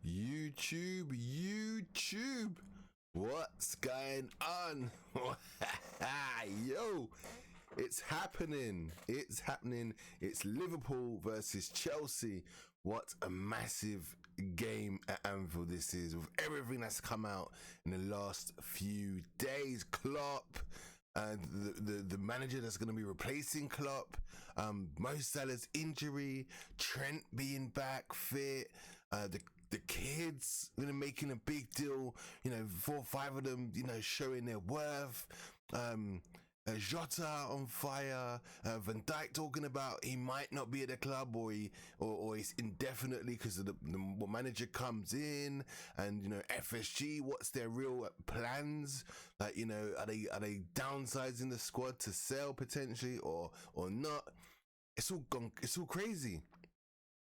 YouTube, what's going on? Yo, it's happening. It's Liverpool versus Chelsea. What a massive game at Anfield this is, with everything that's come out in the last few days. Klopp, the manager that's going to be replacing Klopp, Mo Salah's injury, Trent being back fit, the kids, making a big deal, 4 or 5 of them, showing their worth. Jota on fire, Van Dijk talking about he might not be at the club, or he's indefinitely because the manager comes in, and FSG, what's their real plans? Like, are they downsizing the squad to sell potentially or not? It's all crazy.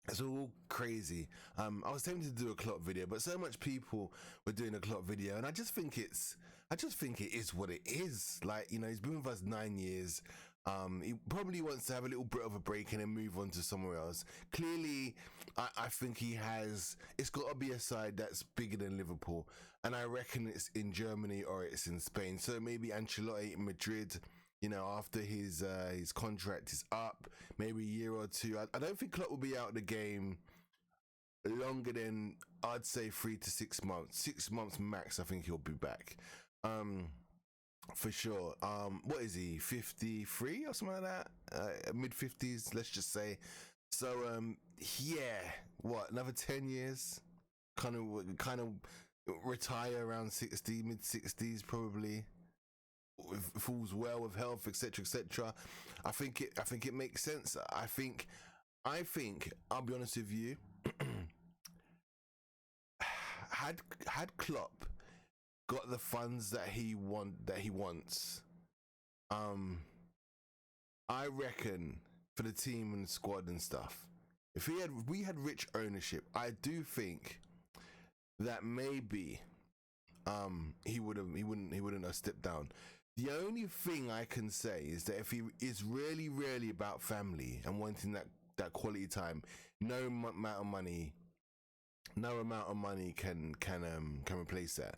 It's all crazy. I was tempted to do a Klopp video, but so much people were doing a Klopp video, and I just think it is what it is. Like, he's been with us 9 years. He probably wants to have a little bit of a break and then move on to somewhere else. Clearly, I think it's got to be a side that's bigger than Liverpool, and I reckon it's in Germany or it's in Spain. So maybe Ancelotti in Madrid, after his contract is up, maybe a year or two. I don't think Klopp will be out of the game longer than, I'd say, 3 to 6 months. 6 months max, I think he'll be back. For sure. What is he, 53 or something like that? Mid-50s, let's just say. So, yeah, what, another 10 years? Kind of retire around 60, mid-60s probably. Falls well with health, etc. I think it makes sense. I think I'll be honest with you. had Klopp got the funds that he wants, I reckon, for the team and squad and stuff, if we had rich ownership, I do think that maybe he wouldn't have stepped down. The only thing I can say is that if he is really, really about family and wanting that quality time, no amount of money can replace that.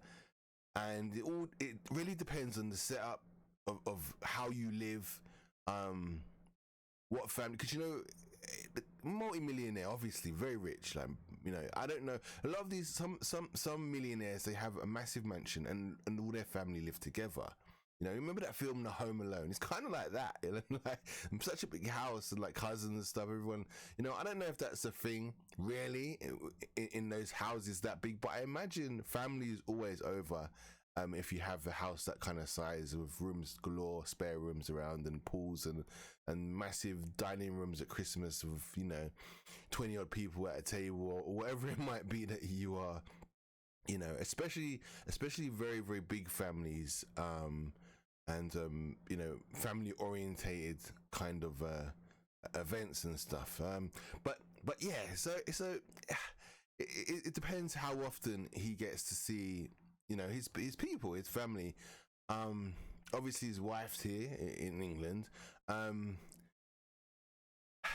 And it really depends on the setup of how you live, what family, because multi-millionaire, obviously very rich, like, I don't know, a lot of these, some millionaires, they have a massive mansion and all their family live together. Remember that film, The Home Alone? It's kind of like that, like such a big house and like cousins and stuff, everyone, I don't know if that's a thing really in those houses that big, but I imagine family is always over if you have a house that kind of size, with rooms galore, spare rooms around, and pools and massive dining rooms at Christmas with 20 odd people at a table, or whatever it might be that you are, especially very, very big families, and family orientated kind of events and stuff, but yeah, so it depends how often he gets to see his people, his family. Obviously his wife's here in England.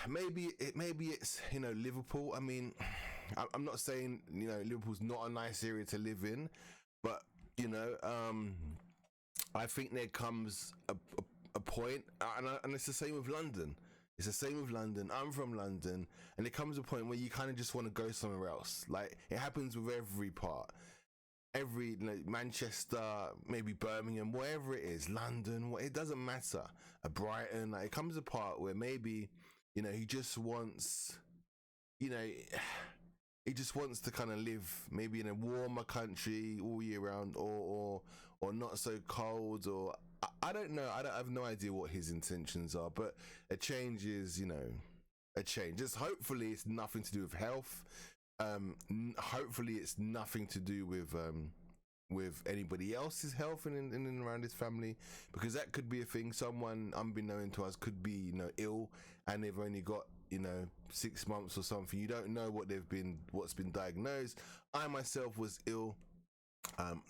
Maybe it's Liverpool. I mean, I'm not saying Liverpool's not a nice area to live in, but I think there comes a point, and it's the same with London. It's the same with London. I'm from London, and it comes a point where you kind of just want to go somewhere else. Like, it happens with every part. Every Manchester, maybe Birmingham, wherever it is, London, it doesn't matter. Brighton, it comes a part where maybe he just wants, he just wants to kind of live maybe in a warmer country all year round, or not so cold, or I don't know. I have no idea what his intentions are, but a change is, a change. Just hopefully it's nothing to do with health. Hopefully it's nothing to do with anybody else's health and in and around his family, because that could be a thing. Someone unbeknown to us could be ill, and they've only got 6 months or something. You don't know what's been diagnosed. I myself was ill.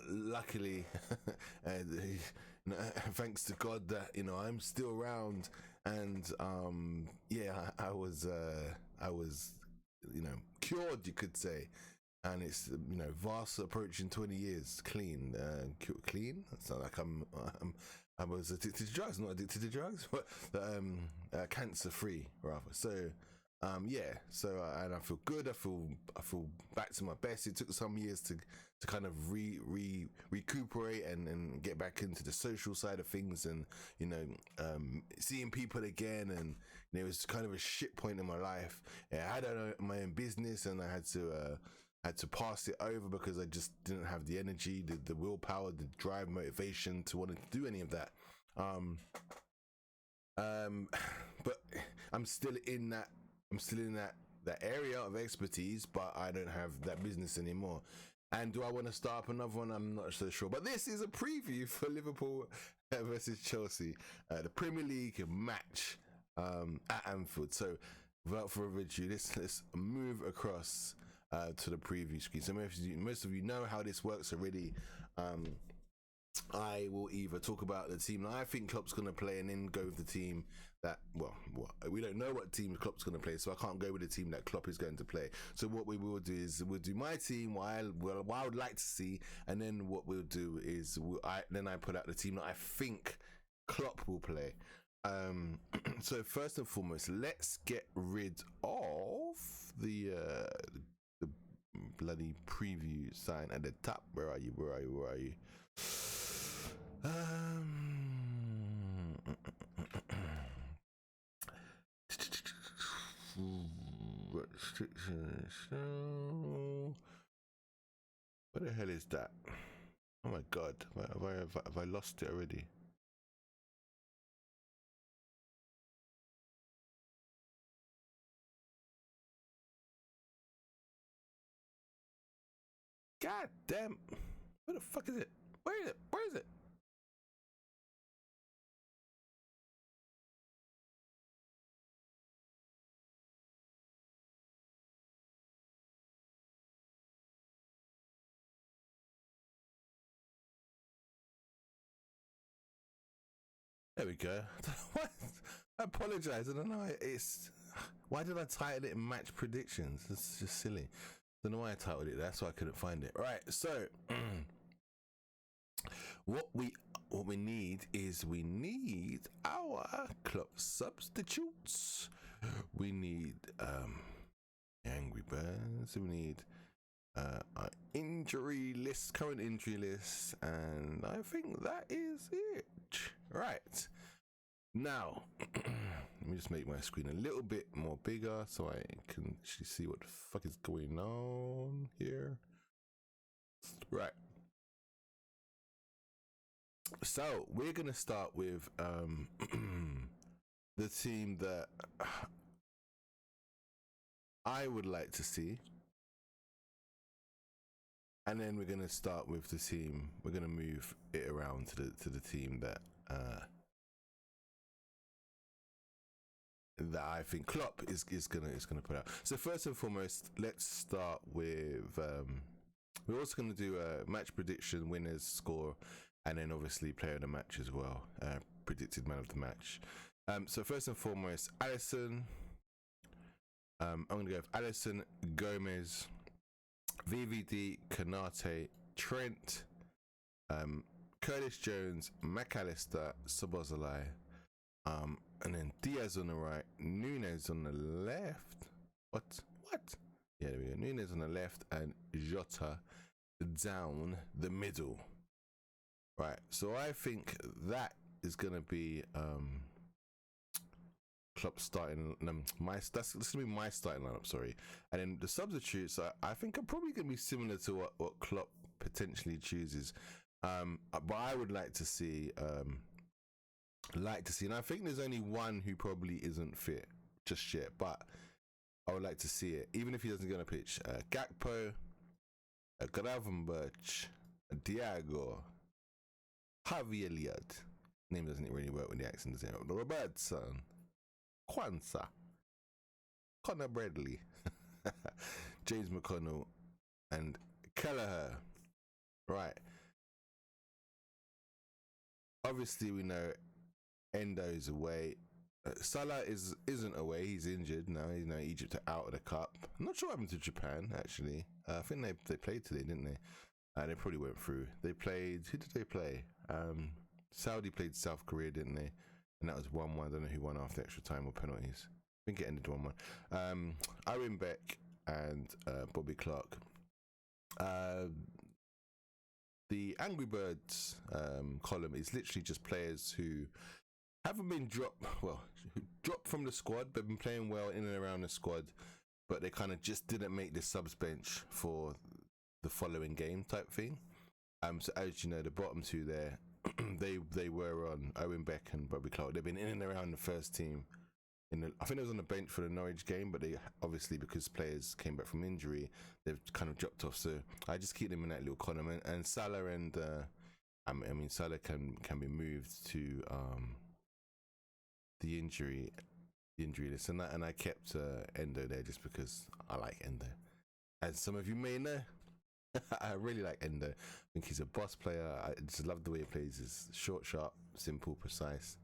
Luckily, thanks to God that I'm still around, and I was cured, you could say. and it's vast approaching 20 years clean. Clean. It's not like I was addicted to drugs, not addicted to drugs, but cancer free rather. So yeah, so and I feel good. I feel back to my best. It took some years to kind of recuperate and get back into the social side of things, and seeing people again, and it was kind of a shit point in my life. I had my own business, and I had to pass it over because I just didn't have the energy, the willpower, the drive, motivation to want to do any of that. But I'm still in that area of expertise, but I don't have that business anymore. And do I want to start up another one? I'm not so sure. But this is a preview for Liverpool versus Chelsea, the Premier League match at Anfield. So without further ado, let's move across to the preview screen. So most of you know how this works already. I will either talk about the team that I think Klopp's going to play, and then go with the team that, we don't know what team Klopp's going to play, so I can't go with the team that Klopp is going to play. So what we will do is we'll do my team, what I would like to see, and then what we'll do is I put out the team that I think Klopp will play. So first and foremost, let's get rid of the bloody preview sign at the top. Where are you? Restrictions. What the hell is that? Oh my god, have I lost it already? God damn. Where the fuck is it? Where is it? There we go. What? I apologize. I don't know. Why did I title it match predictions? It's just silly. Don't know why I titled it. That's why I couldn't find it. Right. So what we need is our club substitutes. We need Angry Birds. We need our current injury list, and I think that is it. Right. Now, let me just make my screen a little bit more bigger so I can actually see what the fuck is going on here. Right. So we're gonna start with the team that I would like to see, and then we're gonna start with the team. We're gonna move it around to the team that I think Klopp is gonna put out. So first and foremost, let's start with we're also gonna do a match prediction, winners, score, and then obviously player of the match as well, predicted man of the match. So first and foremost, Alisson. I'm gonna go with Alisson, Gomez, VVD, Kanate, Trent, Curtis Jones, McAllister, Szobo, and then Diaz on the right, Nunez on the left. What? Yeah, there we go. Nunez on the left and Jota down the middle. Right. So I think that is gonna be Klopp starting. That's gonna be my starting lineup. Sorry, and then the substitutes. I think are probably gonna be similar to what Klopp potentially chooses. But I would like to see. And I think there's only one who probably isn't fit just yet, but I would like to see it, even if he doesn't get on a pitch. Gakpo, Gravenberch, Thiago, Harvey Elliott. Name doesn't really work with the accent, does it? Robertson, Kwanzaa, Connor Bradley, James McConnell, and Kelleher. Right. Obviously, we know Endo's away. Salah isn't away. He's injured now. You know, Egypt are out of the cup. I'm not sure what happened to Japan actually. I think they played today, didn't they? They probably went through. They played. Who did they play? Saudi played South Korea, didn't they? And that was 1-1. I don't know who won after extra time or penalties. I think it ended 1-1. Owen Beck and Bobby Clark. The Angry Birds column is literally just players who haven't been dropped, well, dropped from the squad, but been playing well in and around the squad, but they kind of just didn't make the subs bench for the following game type thing. So as you know, the bottom two there, they were on Owen Beck and Bobby Clark. They've been in and around the first team. I think it was on the bench for the Norwich game, but they obviously, because players came back from injury, they've kind of dropped off. So I just keep them in that little column. And Salah and I mean Salah can be moved to the injury list, and I kept Endo there just because I like Endo. As some of you may know, I really like Endo. I think he's a boss player. I just love the way he plays. He's short, sharp, simple, precise.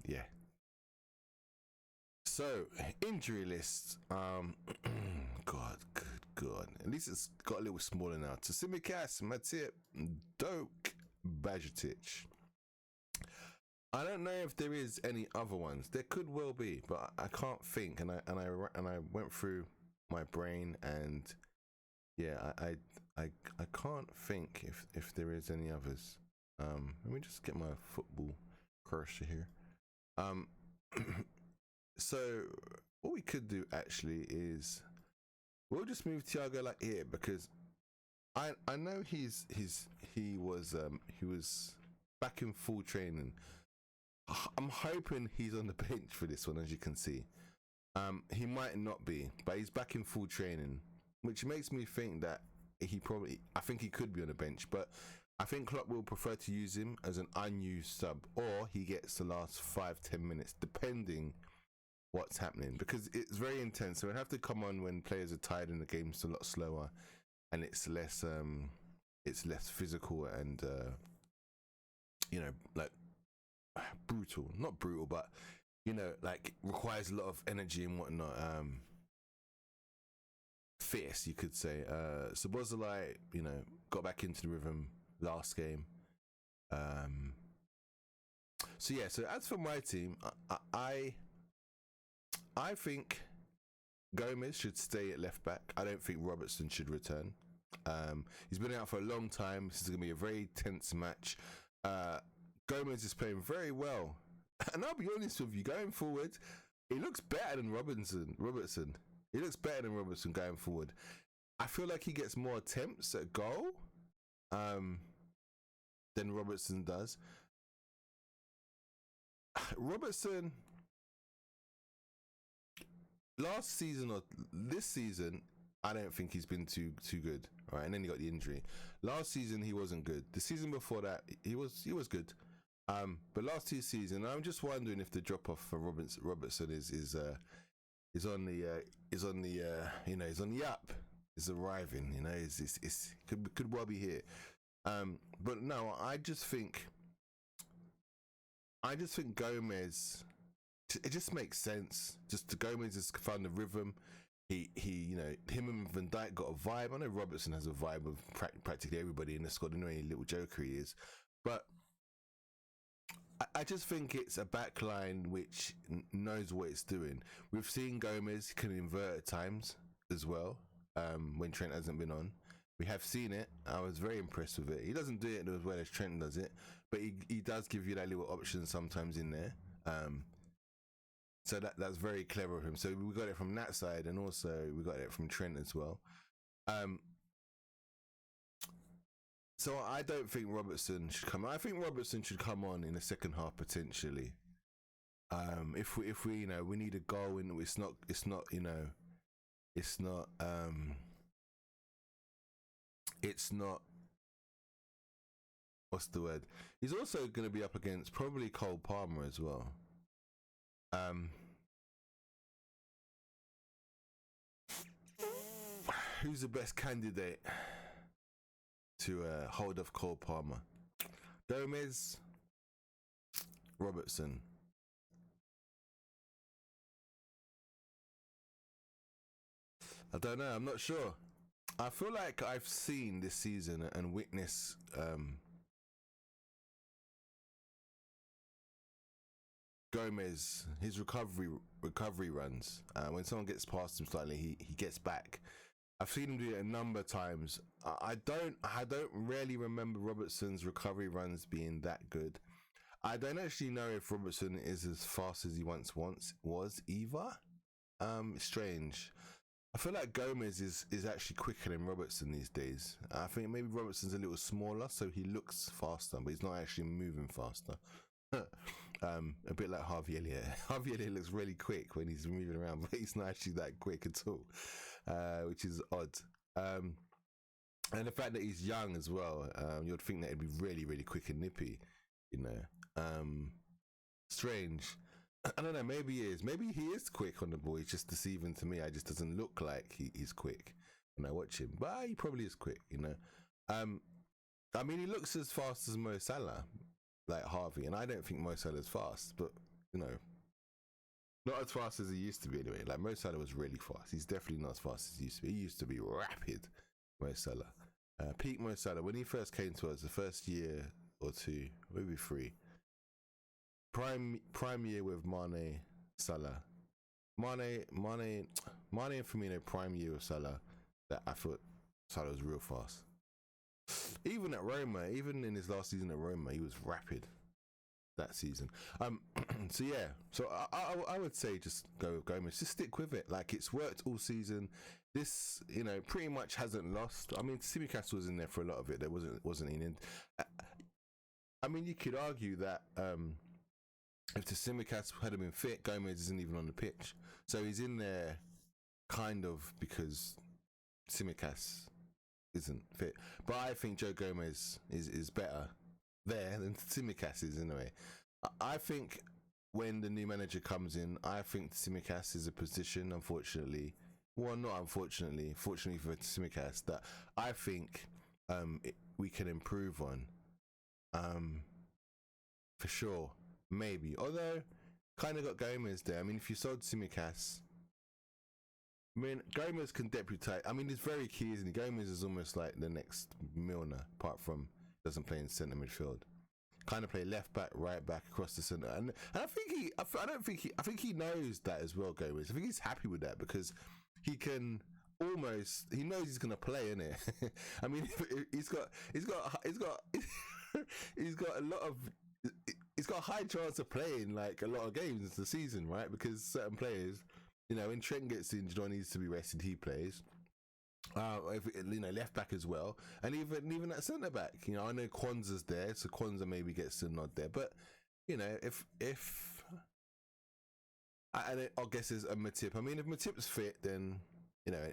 Yeah. So injury list. God, good God. At least it's got a little smaller now. Tsimikas, Matip, Doak, Bajatic. I don't know if there is any other ones. There could well be, but I can't think. And I went through my brain, and yeah, I can't think if there is any others. Let me just get my football cursor here. So what we could do actually is we'll just move Thiago like here, because I know he was back in full training. I'm hoping he's on the bench for this one, as you can see. He might not be, but he's back in full training, which makes me think that I think he could be on the bench, but I think Klopp will prefer to use him as an unused sub, or he gets the last 5-10 minutes, depending what's happening, because it's very intense. So we have to come on when players are tired and the game's a lot slower, and it's less physical and like brutal, not brutal, but like requires a lot of energy and whatnot. Fierce, you could say. Szobo, got back into the rhythm last game. So as for my team, I think Gomez should stay at left back. I don't think Robertson should return. He's been out for a long time. This is going to be a very tense match. Gomez is playing very well. And I'll be honest with you, going forward, he looks better than Robertson. He looks better than Robertson going forward. I feel like he gets more attempts at goal than Robertson does. Robertson, last season or this season, I don't think he's been too good, right? And then he got the injury. Last season he wasn't good. The season before that he was good. But last 2 seasons, I'm just wondering if the drop off for Robertson is on the up, is arriving. Could well be here. But no, I just think Gomez. It just makes sense. Gomez has found the rhythm. Him and Van Dijk got a vibe. I know Robertson has a vibe of practically everybody in the squad. I know any little joker he is, but I just think it's a backline which knows what it's doing. We've seen Gomez can invert at times as well when Trent hasn't been on. We have seen it. I was very impressed with it. He doesn't do it as well as Trent does it, but he does give you that little option sometimes in there. So that's very clever of him. So we got it from that side, and also we got it from Trent as well. So I don't think Robertson should come. I think Robertson should come on in the second half potentially. If we we need a goal, and it's not what's the word? He's also going to be up against probably Cole Palmer as well. Who's the best candidate to hold off Cole Palmer? Gomez, Robertson. I don't know. I'm not sure. I feel like I've seen this season and witnessed Gomez, his recovery runs. When someone gets past him slightly, he gets back. I've seen him do it a number of times. I don't really remember Robertson's recovery runs being that good. I don't actually know if Robertson is as fast as he once was either. It's strange. I feel like Gomez is actually quicker than Robertson these days. I think maybe Robertson's a little smaller, so he looks faster, but he's not actually moving faster. A bit like Harvey Elliott. Harvey Elliott looks really quick when he's moving around, but he's not actually that quick at all, which is odd. And the fact that he's young as well, you'd think that he'd be really, really quick and nippy, you know. Strange. I don't know, maybe he is. Maybe he is quick on the ball. He's just deceiving to me. I just doesn't look like he's quick when I watch him. But he probably is quick, you know. I mean, he looks as fast as Mo Salah, like Harvey, and I don't think Mo Salah's fast, but, you know, not as fast as he used to be anyway. Like, Mo Salah was really fast. He's definitely not as fast as he used to be. He used to be rapid, Mo Salah. Peak Mo Salah, when he first came to us, the first year or two, maybe three, prime year with Mane, Salah. Mane and Firmino, prime year with Salah, that I thought Salah was real fast. Even at Roma, even in his last season at Roma, he was rapid that season. So yeah, so I would say just go with Gomez. Just stick with it. Like, it's worked all season. This, you know, pretty much hasn't lost. I mean, Tsimikas was in there for a lot of it. There wasn't in. I mean, you could argue that if Tsimikas hadn't been fit, Gomez isn't even on the pitch. So he's in there kind of because Tsimikas isn't fit. But I think Joe Gomez is better there than Tsimikas is in a way. I think when the new manager comes in, I think Tsimikas is a position, unfortunately, well, not unfortunately, fortunately for Tsimikas, that I think we can improve on. For sure, maybe. Although, kind of got Gomez there. I mean, if you sold Tsimikas, I mean, Gomez can deputise. I mean, it's very key, isn't he? Gomez is almost like the next Milner, apart from doesn't play in centre midfield. Kind of play left back, right back, across the centre, and I think he knows that as well. Gomez, I think he's happy with that because he can almost, he knows he's gonna play, innit? I mean, he's got a lot of. He's got a high chance of playing like a lot of games this season, right? Because certain players, you know, when Trent gets injured or needs to be rested, he plays. If, you know, left back as well, and even at centre back, you know, I know Kwanzaa's there, so Kwanzaa maybe gets the nod there. But you know, if I guess there's a Matip. I mean, if Matip's fit, then you know,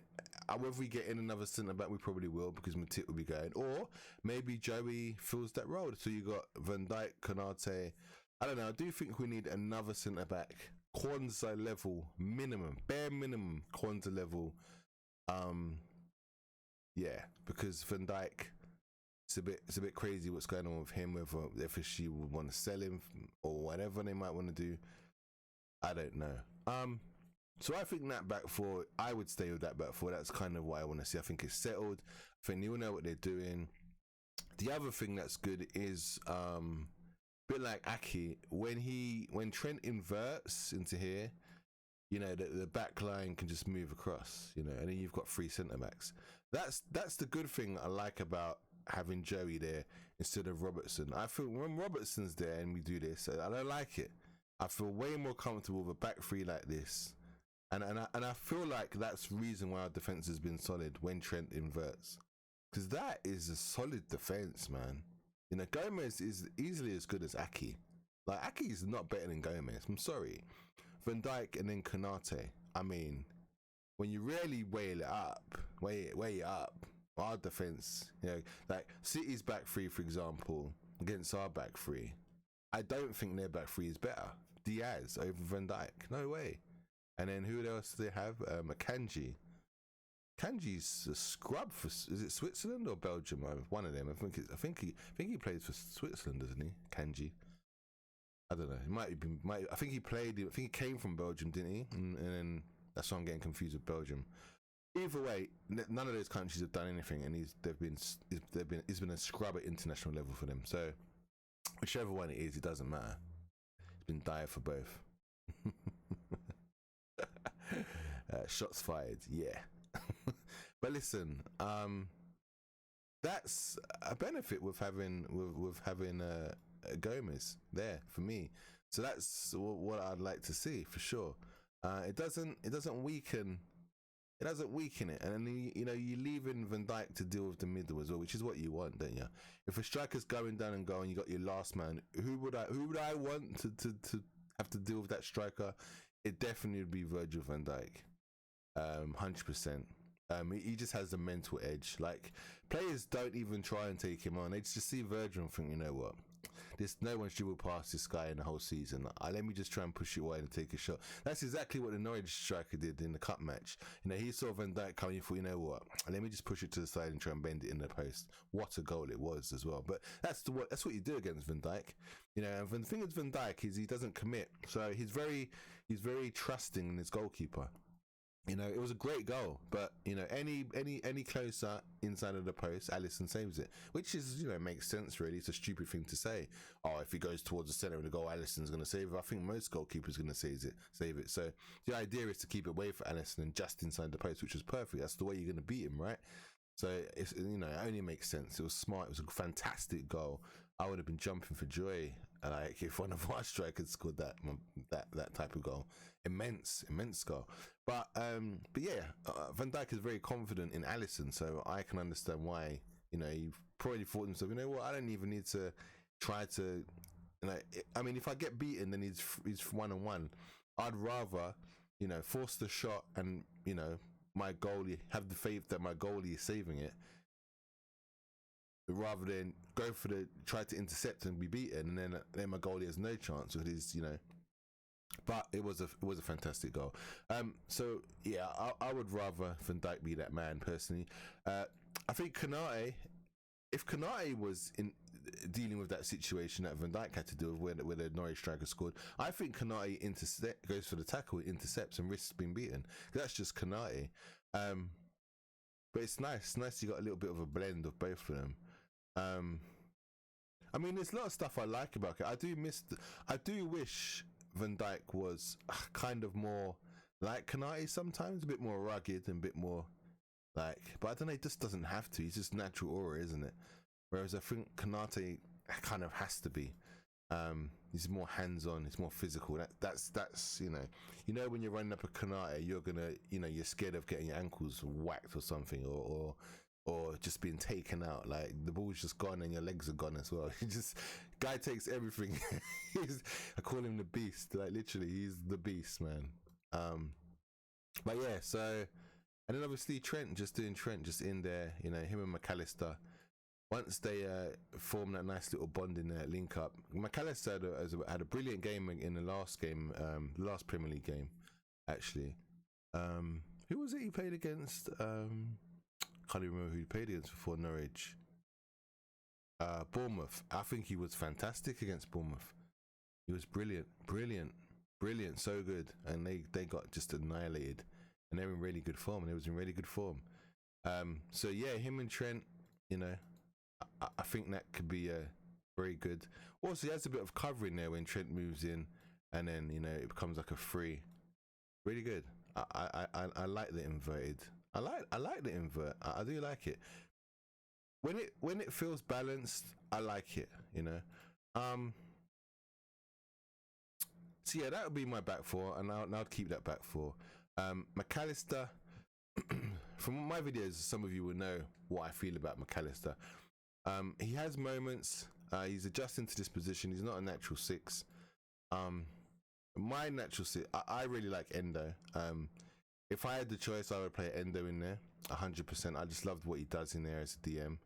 whether we get in another centre back, we probably will because Matip will be going, or maybe Joey fills that role. So you got Van Dijk, Konate. I don't know. I do think we need another centre back, Kwanzaa level minimum, bare minimum Kwanzaa level. Yeah, because Van Dijk, it's a bit crazy what's going on with him. Whether FSG would want to sell him or whatever they might want to do, I don't know. So I think that back four, I would stay with that back four. That's kind of what I want to see. I think it's settled. I think they all know what they're doing. The other thing that's good is a bit like Aki, when Trent inverts into here, you know, the back line can just move across, you know, and then you've got three centre backs. That's the good thing I like about having Joey there instead of Robertson. I feel when Robertson's there and we do this, I don't like it. I feel way more comfortable with a back three like this. And I feel like that's the reason why our defence has been solid when Trent inverts. Because that is a solid defence, man. You know, Gomez is easily as good as Aki. Like, Aki is not better than Gomez. I'm sorry. Van Dijk and then Konate. I mean, when you really weigh it up, our defence, you know, like City's back three, for example, against our back three, I don't think their back three is better. Diaz over Van Dijk. No way. And then who else do they have? Akanji. Kanji's a scrub for, is it Switzerland or Belgium? One of them. I think he plays for Switzerland, doesn't he? Kanji. I don't know. I think he came from Belgium, didn't he? And then that's why I'm getting confused with Belgium. Either way, none of those countries have done anything, and it's been a scrub at international level for them. So whichever one it is, it doesn't matter. It's been dire for both. Shots fired, yeah. But listen, that's a benefit with having Gomez there for me. So that's what I'd like to see for sure. It doesn't weaken. It doesn't weaken it, and then you leave in Van Dijk to deal with the middle as well, which is what you want, don't you? If a striker's going down and going, you got your last man. Who would I want to have to deal with that striker? It definitely would be Virgil van Dijk, 100%. He just has the mental edge. Like, players don't even try and take him on. They just see Virgil and think, you know what? No one's dribbled past this guy in the whole season. Let me just try and push it away and take a shot. That's exactly what the Norwich striker did in the cup match. He saw Van Dijk coming. He thought, you know what? Let me just push it to the side and try and bend it in the post. What a goal it was as well. But that's what you do against Van Dijk. And the thing with Van Dijk is he doesn't commit. So he's very trusting in his goalkeeper. It was a great goal, but any closer inside of the post, Alisson saves it, which is makes sense really. It's a stupid thing to say. Oh, if he goes towards the center of the goal, Alisson's going to save it. I think most goalkeepers are going to save it. So the idea is to keep it away for Alisson and just inside the post, which was perfect. That's the way you're going to beat him, right? So it's it only makes sense. It was smart. It was a fantastic goal. I would have been jumping for joy, like if one of our strikers scored that type of goal. Immense goal. But yeah, Van Dijk is very confident in Alisson, so I can understand why. He probably thought to himself, you know what? I don't even need to try to. I mean, if I get beaten, then he's 1-on-1. I'd rather force the shot and my goalie, have the faith that my goalie is saving it, rather than go for try to intercept and be beaten, and then my goalie has no chance with his But it was a fantastic goal. So yeah, I would rather Van Dijk be that man personally. I think Konate, if Konate was in dealing with that situation that Van Dijk had to deal with where the Norwich striker scored, I think Konate goes for the tackle, intercepts and risks being beaten. That's just Konate. But it's nice you got a little bit of a blend of both of them. I mean, there's a lot of stuff I like about it. I do wish Van Dijk was kind of more like Konate sometimes, a bit more rugged and a bit more but I don't know, he just doesn't have to. He's just natural aura, isn't it? Whereas I think Konate kind of has to be. He's more hands-on, he's more physical. That's when you're running up a Konate, you're gonna, you're scared of getting your ankles whacked or something, or just being taken out. Like the ball's just gone and your legs are gone as well. Guy takes everything. I call him the beast. Like literally, he's the beast, man. But yeah, so, and then obviously Trent just in there. Him and McAllister. Once they form that nice little bonding link up, McAllister had a brilliant game in the last game, last Premier League game, actually. Who was it he played against? Can't even remember who he played against before Norwich. Bournemouth. I think he was fantastic against Bournemouth. He was brilliant, so good, and they got just annihilated, and they were in really good form, and it was in really good form. So yeah, him and Trent, I think that could be very good. Also, he has a bit of covering there when Trent moves in, and then it becomes like a free. Really good. I like the inverted. I like the invert. I do like it. When it feels balanced, I like it. So yeah, that would be my back four, and I'll keep that back four. McAllister. From my videos, some of you will know what I feel about McAllister. He has moments. He's adjusting to this position. He's not a natural six. My natural six, I really like Endo. If I had the choice, I would play Endo in there 100%. I just loved what he does in there as a DM.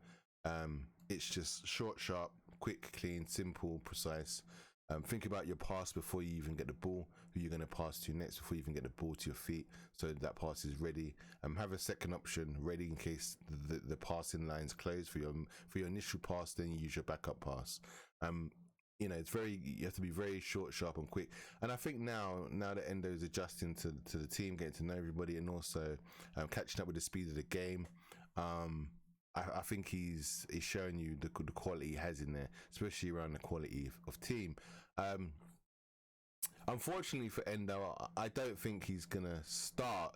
It's just short, sharp, quick, clean, simple, precise. Think about your pass before you even get the ball, who you're going to pass to next before you even get the ball to your feet, so that pass is ready. Have a second option ready in case the passing line's closed for your initial pass, then you use your backup pass. it's very, you have to be very short, sharp, and quick. And I think now that Endo's adjusting to the team, getting to know everybody, and also catching up with the speed of the game, I think he's showing you the quality he has in there, especially around the quality of team. Unfortunately for Endo, I don't think he's gonna start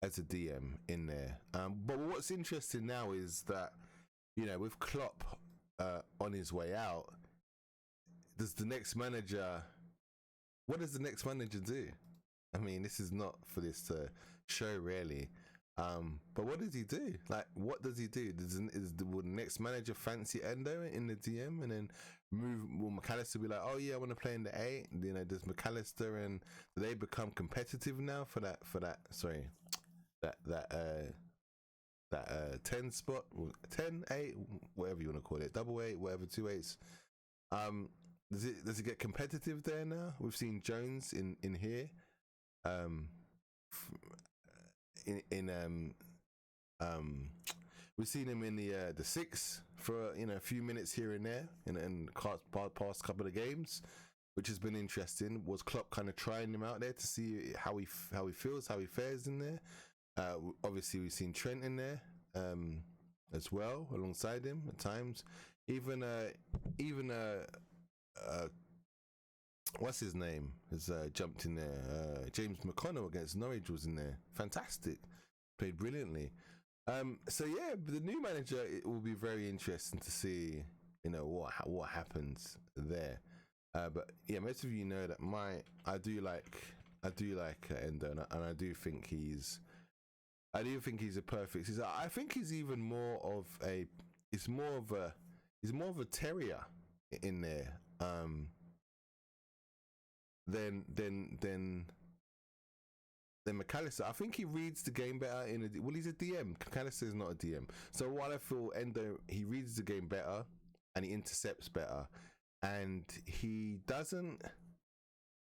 as a DM in there. But what's interesting now is that, with Klopp on his way out, what does the next manager do? I mean, this is not for this show really. But what does he do? Like, what does he do? Will the next manager fancy Endo in the DM and then will McAllister be like, oh yeah, I want to play in the 8? Does McAllister and do they become competitive now for that 10 spot, 10, 8, whatever you want to call it, double 8, whatever, 2 8s. Does it get competitive there now? We've seen Jones in here, we've seen him in the 6 for a few minutes here and there in past couple of games, which has been interesting. Was Klopp kind of trying him out there to see how he feels, how he fares in there? Obviously we've seen Trent in there as well alongside him at times. Even what's his name has jumped in there. James McConnell against Norwich was in there. Fantastic, played brilliantly. So yeah, the new manager, it will be very interesting to see what happens there. But yeah, most of you know that I do like Endo, and I do think he's a perfect. I think he's even more of a. He's more of a terrier in there. Than McAllister. I think he reads the game better he's a DM. McAllister is not a DM. So while I feel Endo, he reads the game better and he intercepts better, and he doesn't.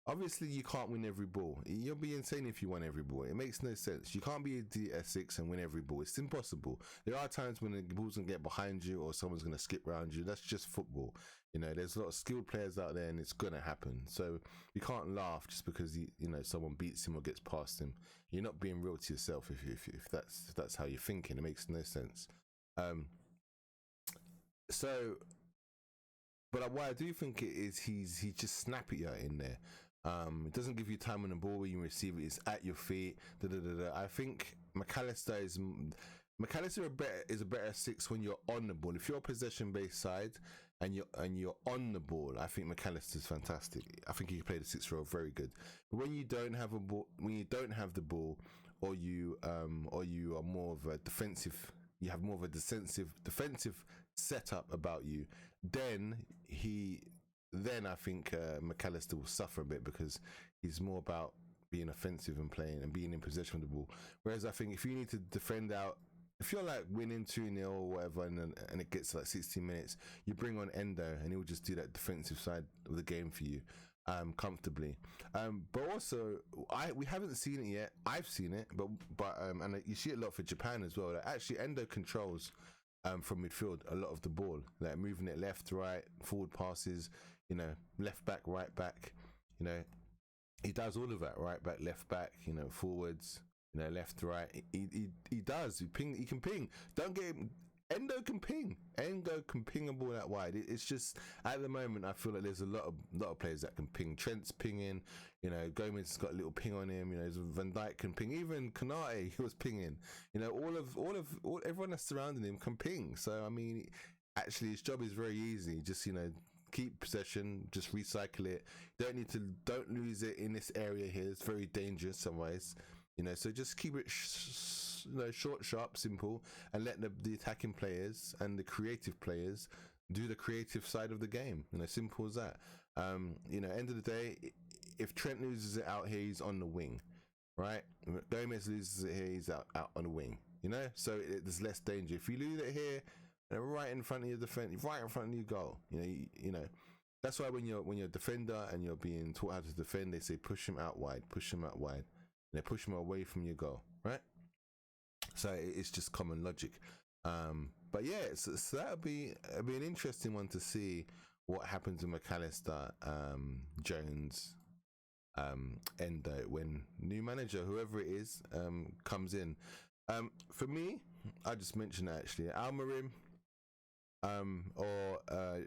Obviously, you can't win every ball. You'll be insane if you win every ball. It makes no sense. You can't be a DS6 and win every ball. It's impossible. There are times when the ball's going to get behind you or someone's going to skip around you. That's just football. There's a lot of skilled players out there and it's going to happen. So you can't laugh just because someone beats him or gets past him. You're not being real to yourself if that's how you're thinking. It makes no sense. But what I do think it is, he's just snappier in there. It doesn't give you time on the ball when you receive it. It's at your feet. I think McAllister is a better 6 when you're on the ball. If you're a possession-based side and you're on the ball, I think McAllister's fantastic. I think he can play the 6 role very good. But when you don't have the ball, or you are more of a defensive. You have more of a defensive setup about you. Then I think McAllister will suffer a bit because he's more about being offensive and playing and being in possession of the ball. Whereas I think if you need to defend out, if you're like winning 2-0 or whatever, and it gets to like 16 minutes, you bring on Endo and he'll just do that defensive side of the game for you comfortably. But also, we haven't seen it yet. I've seen it, but and you see it a lot for Japan as well. Like, actually, Endo controls from midfield a lot of the ball, like moving it left, right, forward passes, left back, right back, he does all of that, right back, left back, forwards, left, right. He does. He can ping. Don't get him. Endo can ping a ball that wide. It's just at the moment I feel like there's a lot of players that can ping. Trent's pinging, Gomez has got a little ping on him. Van Dijk can ping. Even Konate, he was pinging. All everyone that's surrounding him can ping. So I mean, actually, his job is very easy. Just keep possession, just recycle it. Don't lose it in this area here. It's very dangerous some ways. So just keep it short, sharp, simple, and let the attacking players and the creative players do the creative side of the game. Simple as that. End of the day, if Trent loses it out here, he's on the wing, right? If Gomez loses it here, he's out on the wing. So there's less danger. If you lose it here, right in front of your defense, right in front of your goal, that's why when you're a defender and you're being taught how to defend, they say push him out wide. Push him away from your goal, right? So it's just common logic. But yeah, so that'll be an interesting one to see what happens to McAllister, Jones, Endo when new manager, whoever it is, comes in. For me, I just mentioned that actually, Almarim, or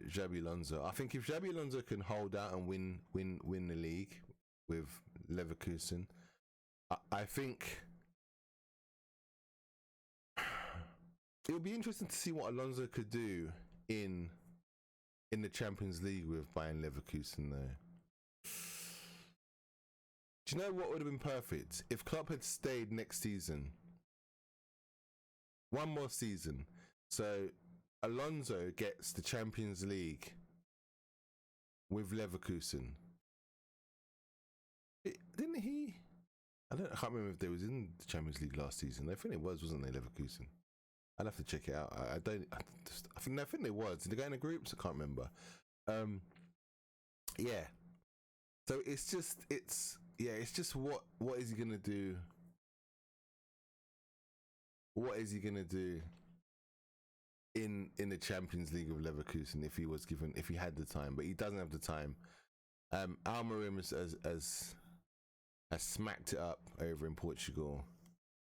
Xabi Alonso. I think if Xabi Alonso can hold out and win the league with Leverkusen, I think it would be interesting to see what Alonso could do in the Champions League with Bayern Leverkusen though. Do you know what would have been perfect? If Klopp had stayed next season. One more season. So Alonso gets the Champions League with Leverkusen. Didn't he? I can't remember if they was in the Champions League last season. I think it was, wasn't they, Leverkusen? I'd have to check it out. I think they was. Did they go in the groups? I can't remember. Yeah. So it's just what is he gonna do? What is he gonna do in the Champions League of Leverkusen if he had the time? But he doesn't have the time. Almarim has smacked it up over in Portugal.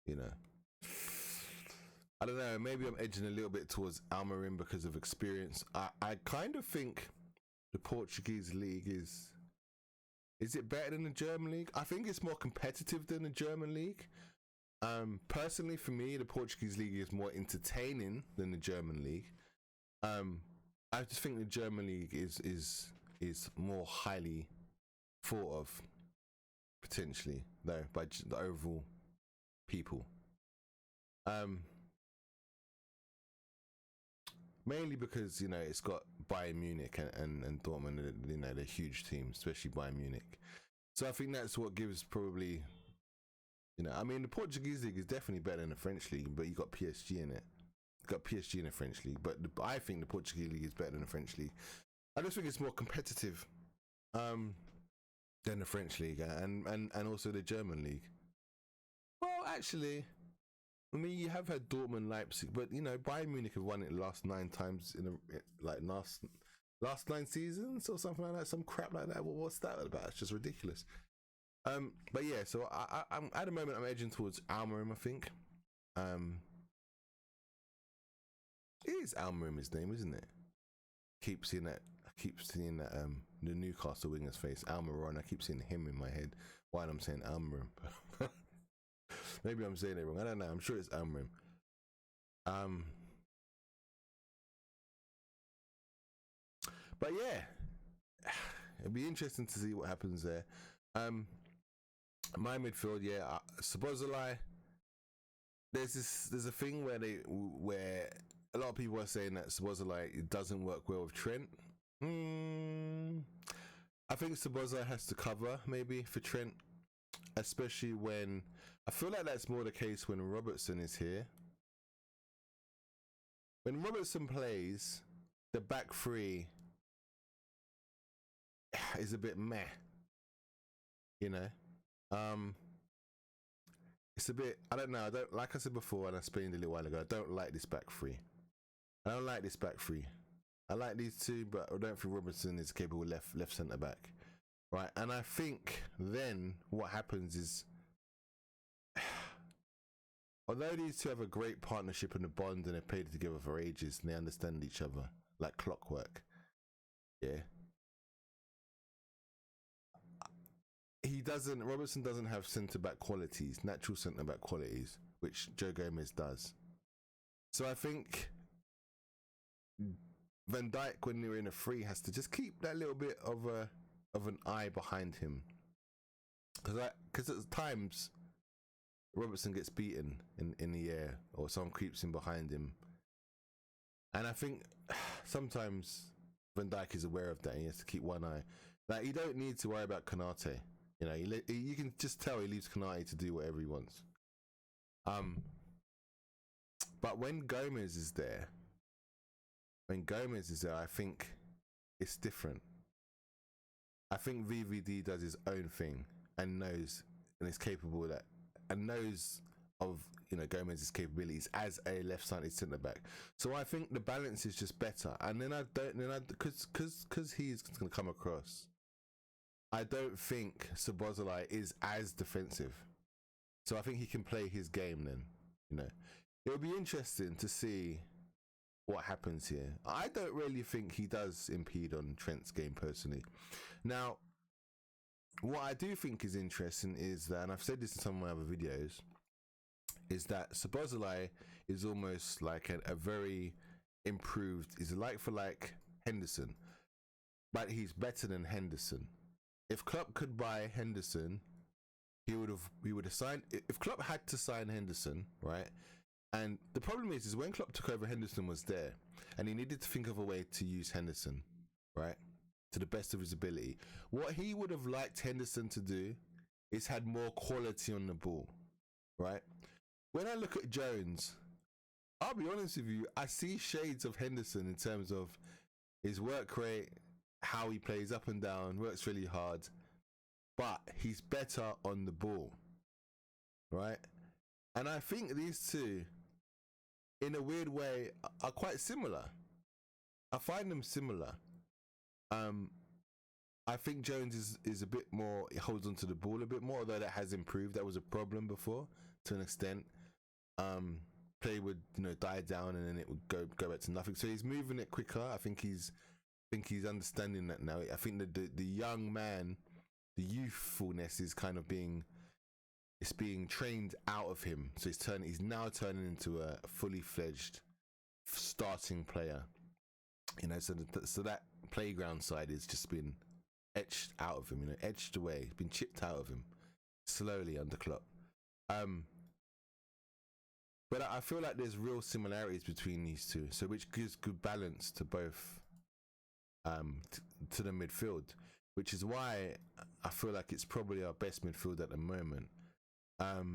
You know, I don't know. Maybe I'm edging a little bit towards Almarim because of experience. I kind of think the Portuguese league is it better than the German league? I think it's more competitive than the German league. Personally, for me, the Portuguese league is more entertaining than the German league. I just think the German league is more highly thought of, potentially, though, by the overall people. Mainly because, you know, it's got Bayern Munich and Dortmund, you know, they're huge teams, especially Bayern Munich. So I think that's what gives probably, you know, I mean, the Portuguese league is definitely better than the French league, but you got PSG in it. You got PSG in the French league, but I think the Portuguese league is better than the French league. I just think it's more competitive than the French league and also the German league. Well, actually, I mean, you have had Dortmund, Leipzig, but you know, Bayern Munich have won it the last 9 times in last 9 seasons or something like that. Some crap like that. What's that about? It's just ridiculous. But yeah, so I'm at the moment I'm edging towards Almarim. I think. It is Almarim his name, isn't it? I keep seeing that the Newcastle winger's face, Almiron. I keep seeing him in my head while I'm saying Almarim. Maybe I'm saying it wrong. I don't know. I'm sure it's Almarim. But yeah, it'd be interesting to see what happens there. My midfield, yeah, Szoboszlai. There's a thing where a lot of people are saying that Szoboszlai it doesn't work well with Trent. I think Szoboszlai has to cover maybe for Trent, especially when I feel like that's more the case when Robertson is here. When Robertson plays, the back three is a bit meh, you know. It's a bit, I don't know. I don't, like I said before, and I explained a little while ago, I don't like this back three. I don't like this back three. I like these two, but I don't think Robertson is capable left centre back, right? And I think then what happens is, although these two have a great partnership and a bond, and they've played together for ages, and they understand each other like clockwork, yeah. Robertson doesn't have centre-back qualities, natural centre-back qualities, which Joe Gomez does. So I think Van Dijk, when they're in a free, has to just keep that little bit of an eye behind him. Because at times, Robertson gets beaten in the air, or someone creeps in behind him. And I think sometimes Van Dijk is aware of that, and he has to keep one eye. Like, you don't need to worry about Konate. You know, you can just tell he leaves Konate to do whatever he wants. But when Gomez is there, I think it's different. I think VVD does his own thing and knows and is capable of that and knows of Gomez's capabilities as a left-sided centre back. So I think the balance is just better. And then because he's going to come across, I don't think Szoboszlai is as defensive. So I think he can play his game then. It'll be interesting to see what happens here. I don't really think he does impede on Trent's game personally. Now, what I do think is interesting is that, and I've said this in some of my other videos, is that Szoboszlai is almost like a very improved, is like for like Henderson, but he's better than Henderson. If Klopp could buy Henderson, he would have signed. If Klopp had to sign Henderson, right? And the problem is when Klopp took over, Henderson was there, and he needed to think of a way to use Henderson, right, to the best of his ability. What he would have liked Henderson to do is had more quality on the ball, right? When I look at Jones, I'll be honest with you, I see shades of Henderson in terms of his work rate, how he plays up and down, works really hard, but he's better on the ball, right? And I think these two, in a weird way, are quite similar. I find them similar. I think Jones is a bit more, he holds onto the ball a bit more, although that has improved. That was a problem before to an extent. Play would die down and then it would go back to nothing. So he's moving it quicker. I think he's understanding that now. I think that the young man, the youthfulness is kind of being trained out of him. So he's now turning into a fully fledged starting player. So that playground side has just been etched out of him, edged away, been chipped out of him slowly under Klopp. But I feel like there's real similarities between these two, so which gives good balance to both, to the midfield, which is why I feel like it's probably our best midfield at the moment. But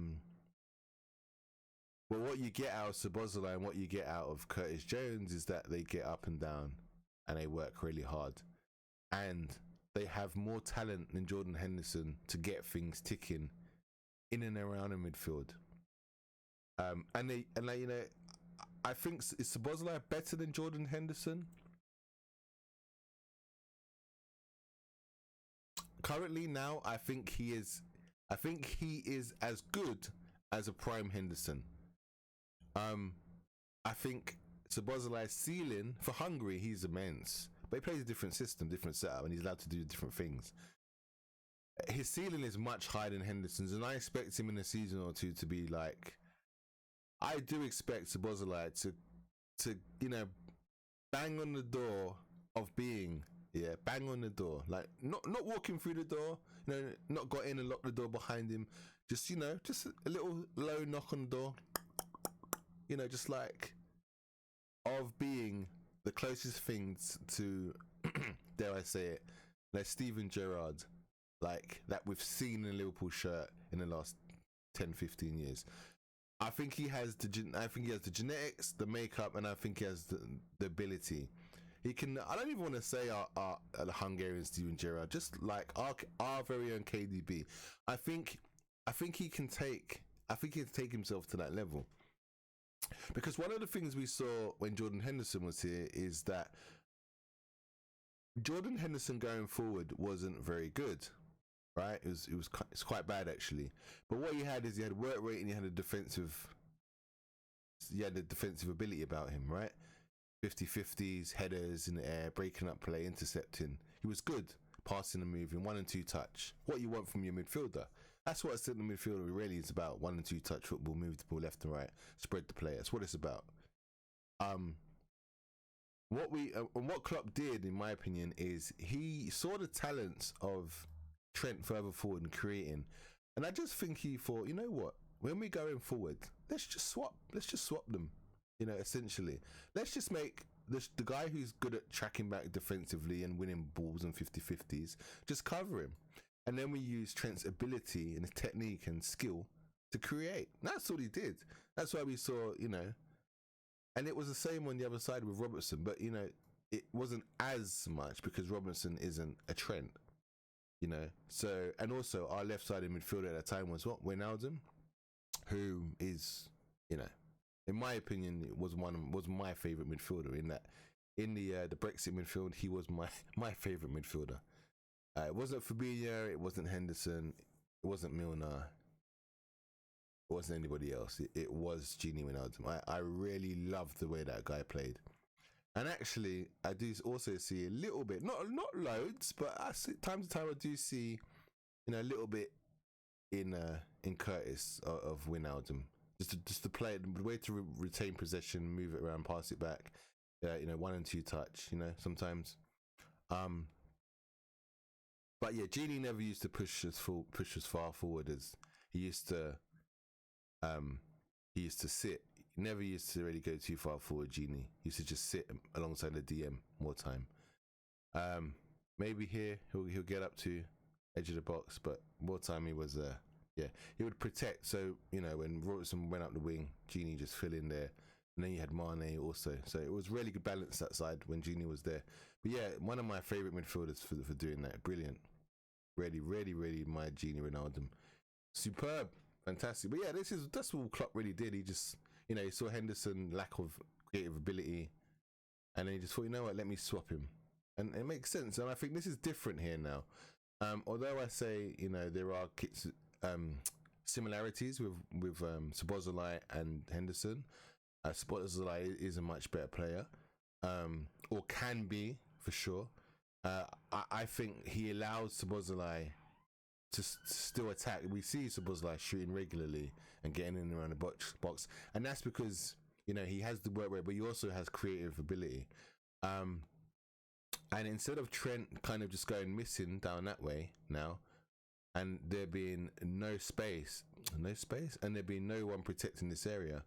what you get out of Szoboszlai and what you get out of Curtis Jones is that they get up and down and they work really hard, and they have more talent than Jordan Henderson to get things ticking in and around the midfield. I think, is Szoboszlai better than Jordan Henderson? Currently now, I think he is as good as a prime Henderson. I think Szoboszlai's ceiling for Hungary, he's immense, but he plays a different system, different setup, and he's allowed to do different things. His ceiling is much higher than Henderson's, and I expect him in a season or two to be like, I do expect Szoboszlai to bang on the door of being, bang on the door, like not walking through the door, not got in and locked the door behind him, just just a little low knock on the door, just like of being the closest things to dare I say it, like Steven Gerrard, like that we've seen in a Liverpool shirt in the last 10-15 years. I think he has the genetics, the makeup, and I think he has the ability. He can. I don't even want to say our Hungarian Steven Gerrard, just like our very own KDB. I think he can take. I think he can take himself to that level. Because one of the things we saw when Jordan Henderson was here is that Jordan Henderson going forward wasn't very good. Right, it's quite bad actually. But what he had is he had work rate and he had a defensive ability about him, right? 50-50s, headers in the air, breaking up play, intercepting. He was good, passing and moving, 1 and 2 touch. What you want from your midfielder. That's what a centre midfielder really is about. 1 and 2 touch football, move the ball left and right, spread the play. That's what it's about. What Klopp did, in my opinion, is he saw the talents of Trent further forward and creating, and I just think he thought, what, when we're going forward, let's just swap them, essentially. Let's just make the guy who's good at tracking back defensively and winning balls and 50-50s, just cover him, and then we use Trent's ability and his technique and skill to create. That's what he did. That's why we saw, and it was the same on the other side with Robertson, but it wasn't as much because Robertson isn't a Trent. So, and also our left-sided midfielder at that time was what? Wijnaldum. who is, you know, in my opinion, it was my favorite midfielder. In that, in the Brexit midfield, he was my favorite midfielder. It wasn't Fabinho, it wasn't Henderson, it wasn't Milner, it wasn't anybody else. It was Gini Wijnaldum. I really loved the way that guy played. And actually, I do also see a little bit, not loads, but time to time I do see, you know, a little bit in Curtis of Wijnaldum. Just to play it, the way to retain possession, move it around, pass it back. You know, 1 and 2 touch. You know, sometimes. But yeah, Gini never used to push as far forward as he used to. He used to sit. He never used to really go too far forward. Gini he used to just sit alongside the DM more time. Maybe here he'll get up to edge of the box, but more time he was he would protect. So you know, when Robertson went up the wing, Gini just fill in there, and then you had Mane also. So it was really good balance that side when Gini was there. But yeah, one of my favourite midfielders for doing that. Brilliant. Really my Gini Wijnaldum. Superb. Fantastic. But yeah, that's all Klopp really did. He just, you know, he saw Henderson lack of creative ability, and then he just thought, you know what, let me swap him. And it makes sense. And I think this is different here now. Although I say, you know, there are similarities with Szoboszlai and Henderson. Szoboszlai is a much better player, or can be for sure. I think he allows Szoboszlai to still attack. We see Szoboszlai shooting regularly and getting in around the box, and that's because, you know, he has the work rate, but he also has creative ability. And instead of Trent kind of just going missing down that way now, and there being no space, and there being no one protecting this area,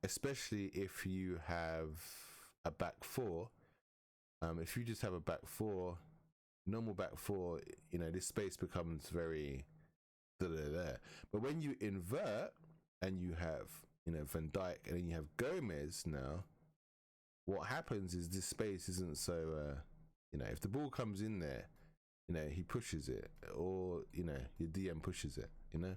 especially if you have a back four. If you just have a back four, normal back four, you know, this space becomes very there. But when you invert and you have, you know, Van Dijk and then you have Gomez now, what happens is this space isn't so, you know, if the ball comes in there, you know, he pushes it, or, you know, your DM pushes it, you know.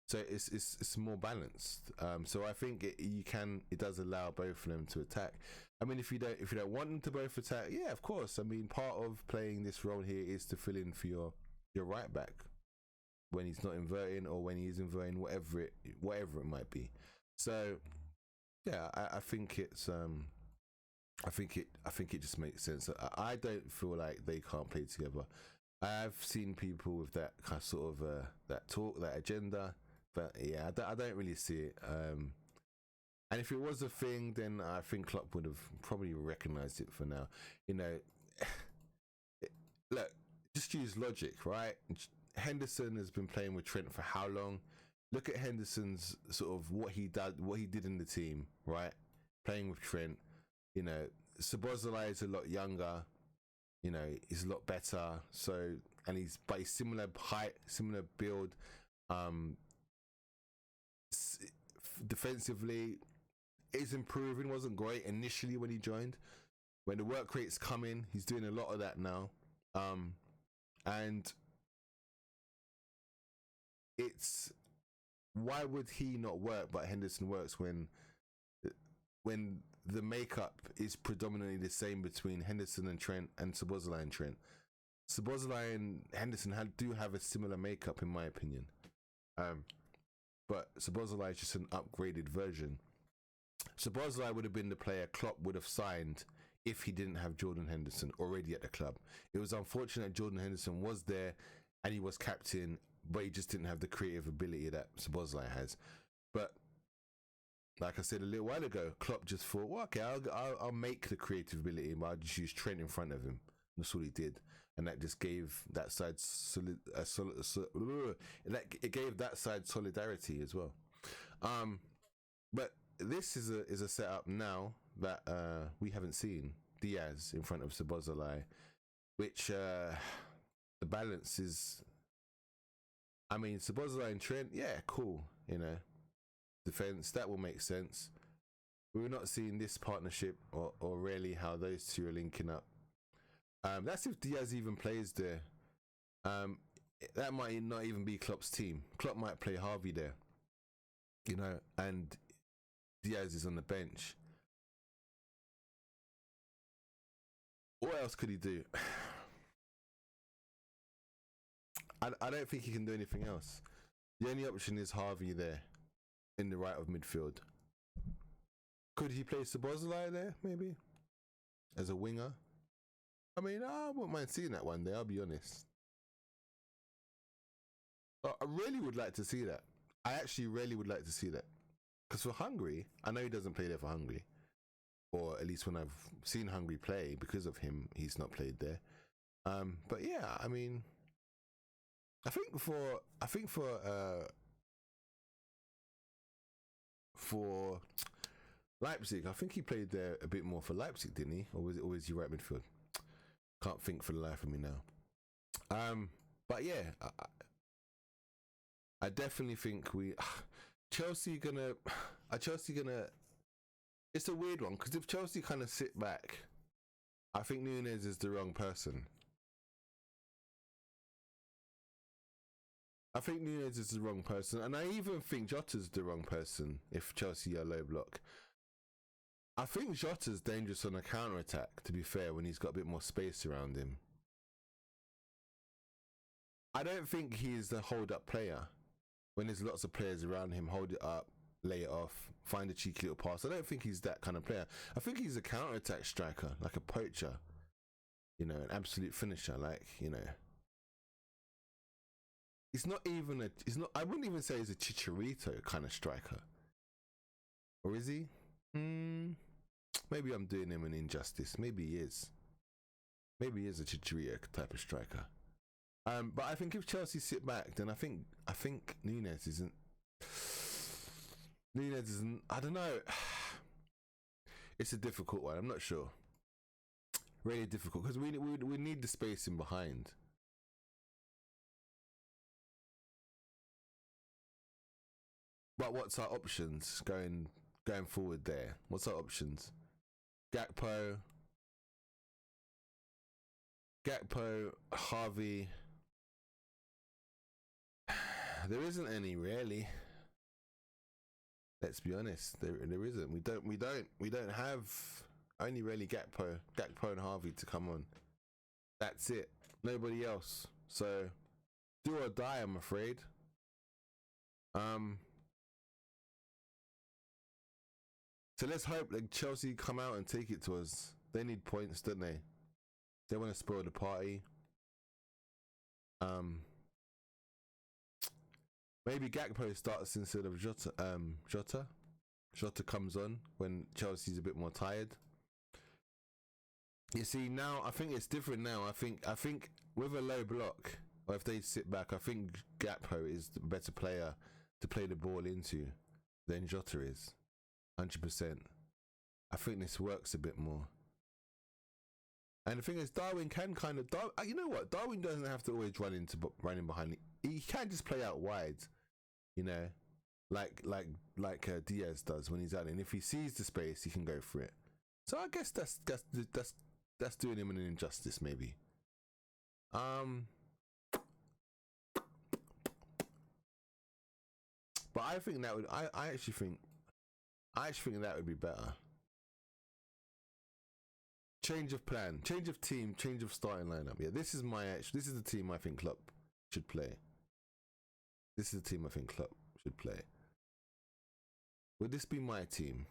So it's more balanced. So I think it does allow both of them to attack. I mean, if you don't want them to both attack, yeah, of course. I mean, part of playing this role here is to fill in for your right back when he's not inverting, or when he is inverting, whatever it might be. So yeah, I think it's I think it just makes sense. I don't feel like they can't play together. I've seen people with that kind of sort of that talk, that agenda, but yeah, I don't really see it. And if it was a thing, then I think Klopp would have probably recognised it for now. You know, look, just use logic, right? Henderson has been playing with Trent for how long? Look at Henderson's sort of what he did in the team, right? Playing with Trent. You know, Szoboszlai is a lot younger. You know, he's a lot better. So, and he's similar height, similar build. Defensively, is improving. Wasn't great initially when he joined. When the work rate's coming, he's doing a lot of that now. And it's, why would he not work but Henderson works when the makeup is predominantly the same between Henderson and Trent, and Szoboszlai and Trent. Szoboszlai and Henderson do have a similar makeup in my opinion. But Szoboszlai is just an upgraded version. Szoboszlai would have been the player Klopp would have signed if he didn't have Jordan Henderson already at the club. It was unfortunate Jordan Henderson was there and he was captain, but he just didn't have the creative ability that Szoboszlai has. But like I said a little while ago, Klopp just thought, well, okay, I'll make the creative ability, but I'll just use Trent in front of him. That's what he did, and that just gave that side it gave that side solidarity as well. But this is a setup now that we haven't seen. Diaz in front of Szoboszlai, which the balance is. I mean, Szoboszlai and Trent, yeah, cool, you know. Defense, that will make sense. We're not seeing this partnership or really how those two are linking up. That's if Diaz even plays there. That might not even be Klopp's team. Klopp might play Harvey there. you know, and Diaz is on the bench. What else could he do? I don't think he can do anything else. The only option is Harvey there in the right of midfield. Could he play Szobo there, maybe? As a winger? I mean, I wouldn't mind seeing that one day, I'll be honest. I really would like to see that. I actually really would like to see that. Because for Hungary, I know he doesn't play there for Hungary. Or at least when I've seen Hungary play, because of him, he's not played there. But yeah, I mean, I think for Leipzig, I think he played there a bit more for Leipzig, didn't he? Or was he right midfield? Can't think for the life of me now. But yeah, I definitely think Chelsea gonna. It's a weird one because if Chelsea kind of sit back, I think Nunez is the wrong person. I think Nunez is the wrong person, and I even think Jota's the wrong person if Chelsea are low block. I think Jota's dangerous on a counter attack, to be fair, when he's got a bit more space around him. I don't think he's the hold up player. When there's lots of players around him, hold it up, lay it off, find a cheeky little pass. I don't think he's that kind of player. I think he's a counter attack striker, like a poacher. You know, an absolute finisher, like, you know. He's not even I wouldn't even say he's a Chicharito kind of striker. Or is he? Maybe I'm doing him an injustice. Maybe he is. Maybe he is a Chicharito type of striker. But I think if Chelsea sit back, then I think Nunez isn't. I don't know. It's a difficult one. I'm not sure. Really difficult because we need the space in behind. But what's our options going forward there? What's our options? Gakpo, Harvey. There isn't any really. Let's be honest. There isn't. We don't have only really Gakpo and Harvey to come on. That's it. Nobody else. So do or die, I'm afraid. So let's hope that Chelsea come out and take it to us. They need points, don't they? They want to spoil the party. Maybe Gakpo starts instead of Jota. Jota comes on when Chelsea's a bit more tired. You see, now I think it's different now. I think with a low block, or if they sit back, I think Gakpo is the better player to play the ball into than Jota is. 100%. I think this works a bit more. And the thing is, Darwin can kind of. You know what? Darwin doesn't have to always running behind. He can just play out wide. You know, like Diaz does when he's out. And if he sees the space, he can go for it. So I guess that's doing him an injustice, maybe. But I think that would. I actually think that would be better. Change of plan, change of team, change of starting lineup. Yeah, this is the team I think Klopp should play. This is the team I think Klopp should play. Would this be my team?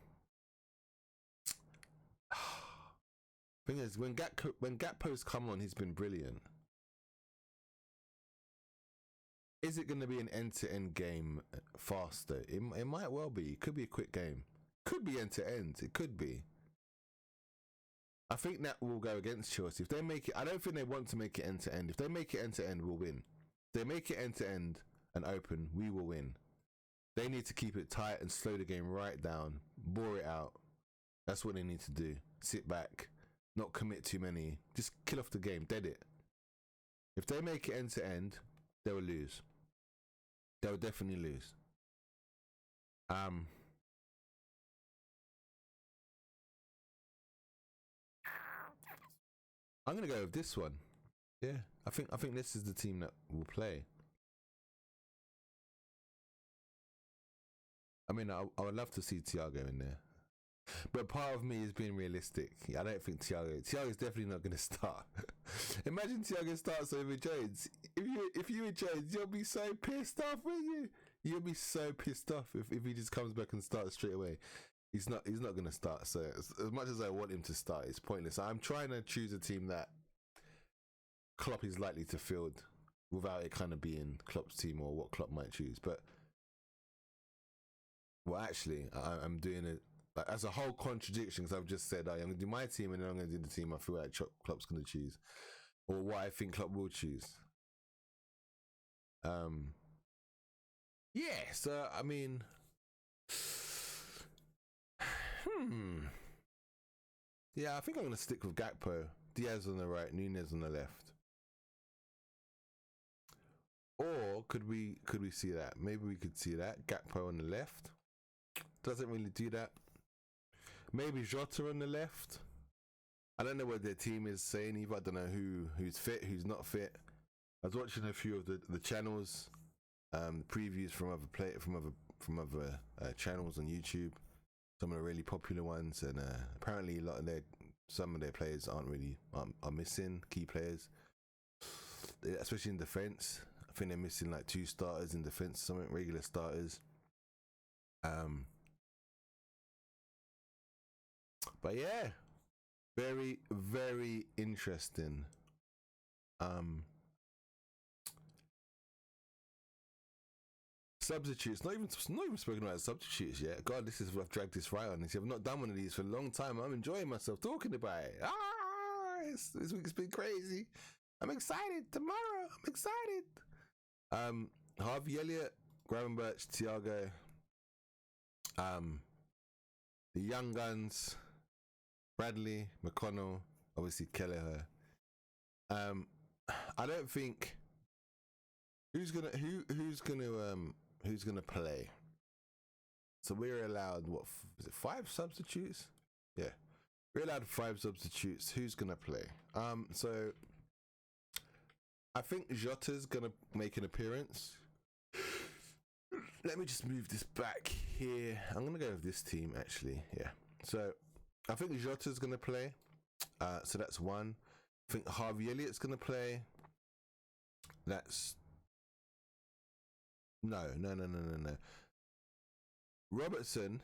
Thing is, when Gakpo's come on, he's been brilliant. Is it going to be an end-to-end game faster? It might well be. It could be a quick game. Could be end-to-end. It could be. I think that will go against Chelsea. If they make it, I don't think they want to make it end-to-end. If they make it end-to-end, we'll win. If they make it end-to-end and open, we will win. They need to keep it tight and slow the game right down. Bore it out. That's what they need to do. Sit back. Not commit too many. Just kill off the game. Dead it. If they make it end-to-end, they will lose. They will definitely lose. I'm gonna go with this one. Yeah, I think this is the team that will play. I mean, I would love to see Thiago in there, but part of me is being realistic. I don't think Thiago's definitely not going to start. Imagine Thiago starts over Jones. If you were Jones, you'll be so pissed off, wouldn't you? You'll be so pissed off if he just comes back and starts straight away. He's not going to start. So as much as I want him to start, it's pointless. I'm trying to choose a team that Klopp is likely to field without it kind of being Klopp's team or what Klopp might choose. But well, actually, I'm doing it like, as a whole contradiction, because I've just said I'm going to do my team and then I'm going to do the team I feel like Klopp's going to choose, or what I think Klopp will choose. Yeah. So I mean, yeah, I think I'm going to stick with Gakpo, Diaz on the right, Nunez on the left. Or could we see that? Maybe we could see that Gakpo on the left. Doesn't really do that. Maybe Jota on the left. I don't know what their team is saying either. I don't know who's fit, who's not fit. I was watching a few of the channels, previews from other channels on YouTube. Some of the really popular ones, and apparently some of their players are missing key players, especially in defence. I think they're missing like 2 starters in defence, some regular starters. But yeah, very, very interesting. Substitutes, not even spoken about substitutes yet. God, I've dragged this right on this. I've not done one of these for a long time. I'm enjoying myself talking about it. This week's been crazy. I'm excited. Tomorrow, I'm excited. Harvey Elliott, Gravenberch, Thiago, the young guns, Bradley, McConnell, obviously Kelleher. I don't think who's gonna play. So we're allowed is it 5 substitutes? Yeah, we're allowed 5 substitutes. Who's gonna play? So I think Jota's gonna make an appearance. Let me just move this back here. I'm gonna go with this team actually. Yeah. So I think Jota's gonna play. So that's 1. I think Harvey Elliott's gonna play. That's no. Robertson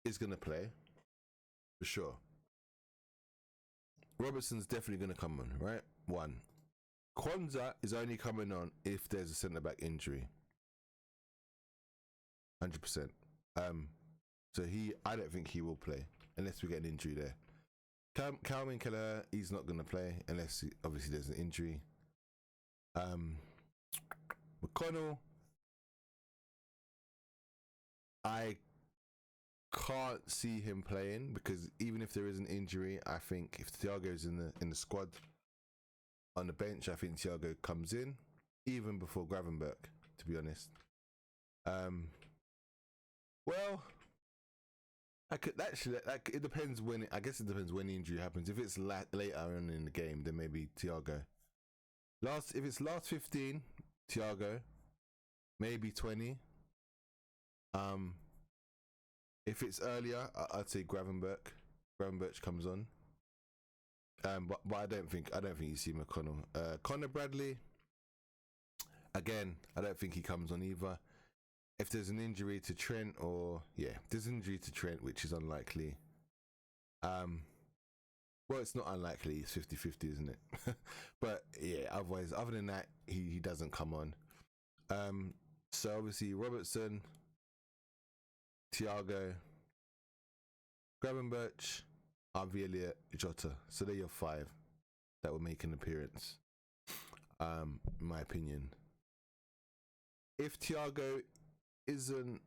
is gonna play for sure. Robertson's definitely gonna come on, right? 1. Kwanzaa is only coming on if there's a centre back injury. 100%. So I don't think he will play unless we get an injury there. Calvin Keller, he's not gonna play unless obviously there's an injury. McConnell, I can't see him playing because even if there is an injury, I think if Thiago's in the squad on the bench, I think Thiago comes in even before Gravenberch, to be honest. Well, I could actually. It depends when. I guess it depends when the injury happens. If it's later on in the game, then maybe Thiago. If it's last 15, Thiago. Maybe 20. If it's earlier, I'd say Gravenberch. Gravenberch comes on. But I don't think you see McConnell. Connor Bradley. Again, I don't think he comes on either. If there's an injury to Trent, there's an injury to Trent, which is unlikely. Well, it's not unlikely. It's 50-50, isn't it? But yeah, other than that, he doesn't come on. So obviously Robertson, Thiago, Gravenberch, Harvey Elliott, Jota. So they're your 5 that will make an appearance. In my opinion. If Thiago isn't,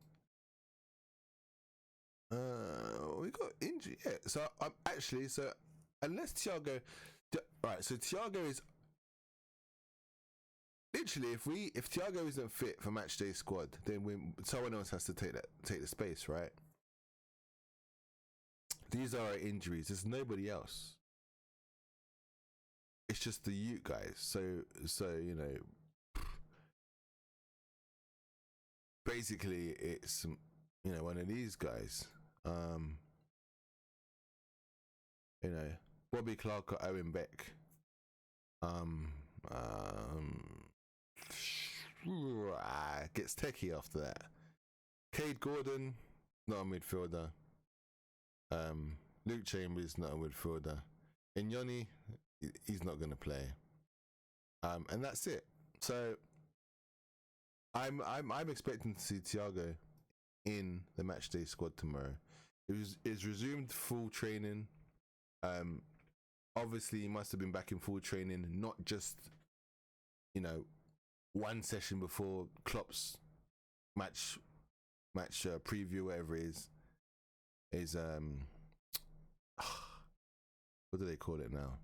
we got injury. Yeah. So unless Thiago, right? So Thiago is literally if Thiago isn't fit for matchday squad, then someone else has to take the space, right? These are our injuries. There's nobody else. It's just the youth guys. So you know, basically it's one of these guys. You know, Bobby Clark or Owen Beck. Gets techie after that. Cade Gordon, not a midfielder. Luke Chambers, not a midfielder. Inyoni, he's not going to play. And that's it. So I'm expecting to see Thiago in the matchday squad tomorrow. It's resumed full training. Obviously he must have been back in full training, not just one session before Klopp's match preview, whatever it is what do they call it now?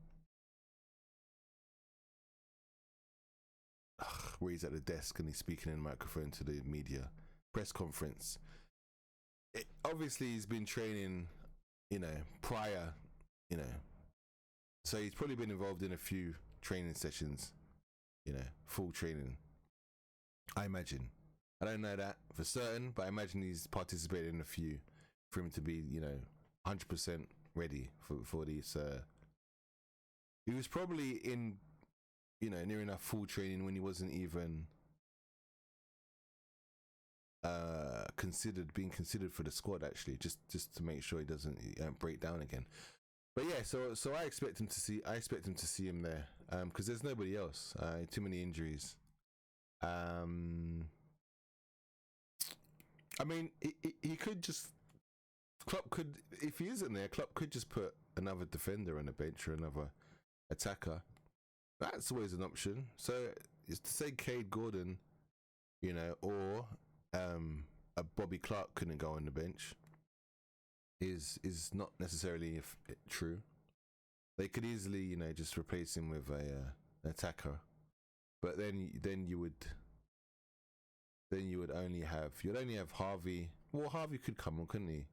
Where he's at the desk and he's speaking in a microphone to the media press conference. Obviously he's been training, prior, so he's probably been involved in a few training sessions, full training, I imagine. I don't know that for certain, but I imagine he's participated in a few for him to be, 100% ready for these. He was probably in, near enough full training when he wasn't even being considered for the squad, actually, just to make sure he doesn't break down again. But yeah, so I expect him to see him there, because there's nobody else. Too many injuries. I mean, he could just, Klopp could, if he isn't there, Klopp could just put another defender on the bench or another attacker. That's always an option. So it's to say Cade Gordon, or a Bobby Clark couldn't go on the bench is not necessarily true. They could easily, just replace him with an attacker, but then you would only have Harvey. Well, Harvey could come on, couldn't he?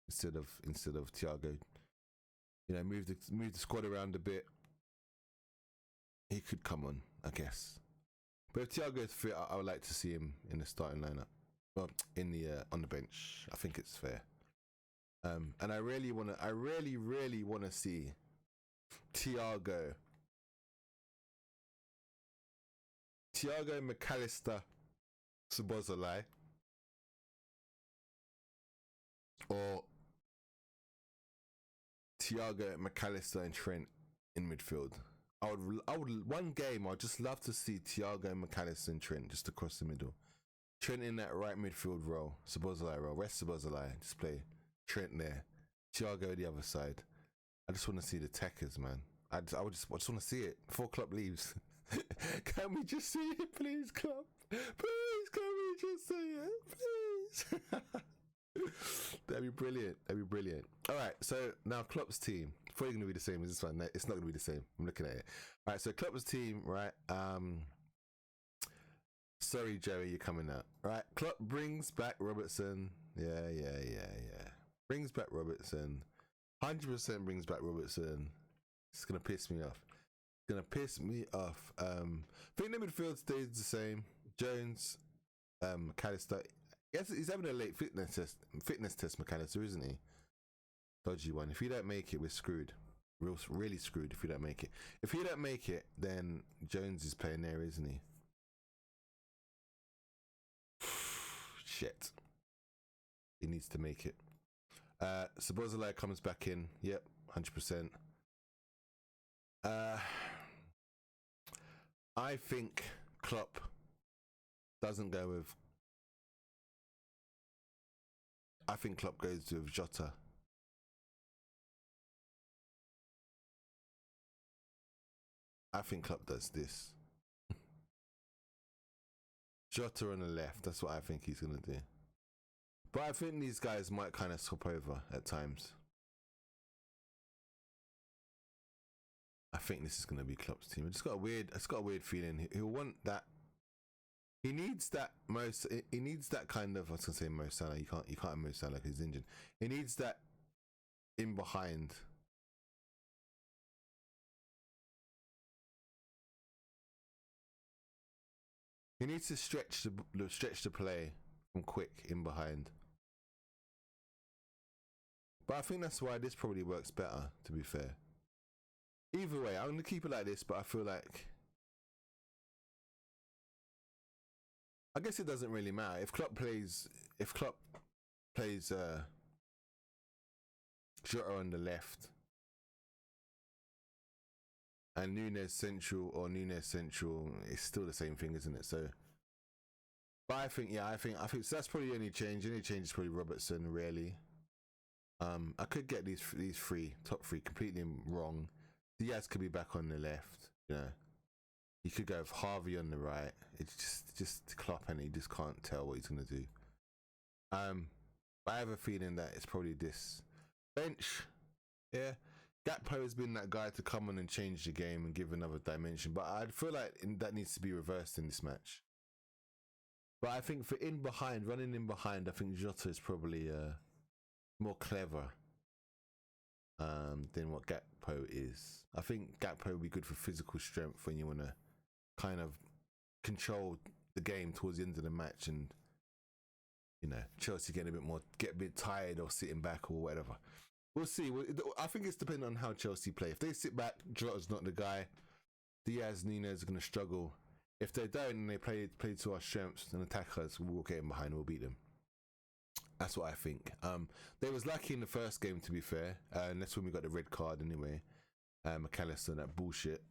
Instead of Thiago, move the squad around a bit. He could come on, I guess. But if Thiago's fit, I would like to see him in the starting lineup. Well, on the bench. I think it's fair. And I really wanna see Thiago McAllister Szobo or Thiago McAllister and Trent in midfield. I would one game I'd just love to see Thiago McAllister and Trent just across the middle. Trent in that right midfield role, Szobo role, rest Szobo, just play Trent there, Thiago the other side. I just want to see the tackers, man. I just want to see it before Klopp leaves. Can we just see it, please, Klopp? Please, can we just see it, please? That'd be brilliant. All right, so now Klopp's team. It's probably going to be the same as this one. No, it's not going to be the same. I'm looking at it. All right, so Klopp's team, right? Sorry, Joey, you're coming out. All right, Klopp brings back Robertson. Yeah. Brings back Robertson. 100% brings back Robertson. It's going to piss me off. I think the midfield stays the same. Jones, McAllister. Yes, he's having a late fitness test, McAllister, isn't he? Dodgy one. If you don't make it, we're screwed. Really screwed if you don't make it. If you don't make it, then Jones is playing there, isn't he? Shit. He needs to make it. Szobo comes back in. Yep, 100%. I think Klopp doesn't go with. I think Klopp goes with Jota. I think Klopp does this. Jota on the left. That's what I think he's gonna do. But I think these guys might kind of swap over at times. I think this is going to be Klopp's team. It's got a weird feeling. He'll want that. He needs that kind of. I was going to say Mo Salah. You can't have Mo Salah because he's injured. He needs that in behind. He needs to stretch the play from quick in behind. But I think that's why this probably works better, to be fair. Either way, I'm going to keep it like this, but I feel like, I guess it doesn't really matter. If Klopp plays Jota on the left and Nunes central or Nunes central, it's still the same thing, isn't it? So, but I think so that's probably the only change. The only change is probably Robertson, really. I could get these top three completely wrong. Diaz could be back on the left, you know. He could go with Harvey on the right. It's just Klopp, and he just can't tell what he's gonna do. But I have a feeling that it's probably this bench. Yeah, Gakpo has been that guy to come on and change the game and give another dimension. But I feel like that needs to be reversed in this match. But I think for running in behind, I think Jota is probably more clever than what Gakpo is. I think Gakpo would be good for physical strength when you want to kind of control the game towards the end of the match, and you know, Chelsea get a bit tired or sitting back or whatever. We'll see. I think it's depending on how Chelsea play. If they sit back, Jota's not the guy. Diaz, Nunes are going to struggle. If they don't and they play to our strengths and attack us, we'll get in behind and we'll beat them. That's what I think. They was lucky in the first game, to be fair, and that's when we got the red card anyway. McAllister, that bullshit.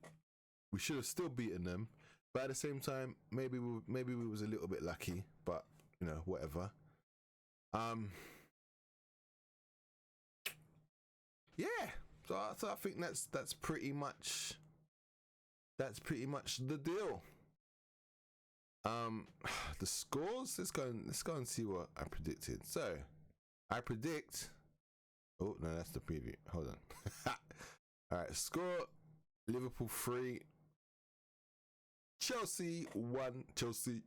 We should have still beaten them, but at the same time, maybe we was a little bit lucky. But you know, whatever. Yeah. So I think that's pretty much the deal. The scores. Let's go and see what I predicted. So, I predict. Oh no, that's the preview. Hold on. All right, score: Liverpool 3, Chelsea 1. Chelsea.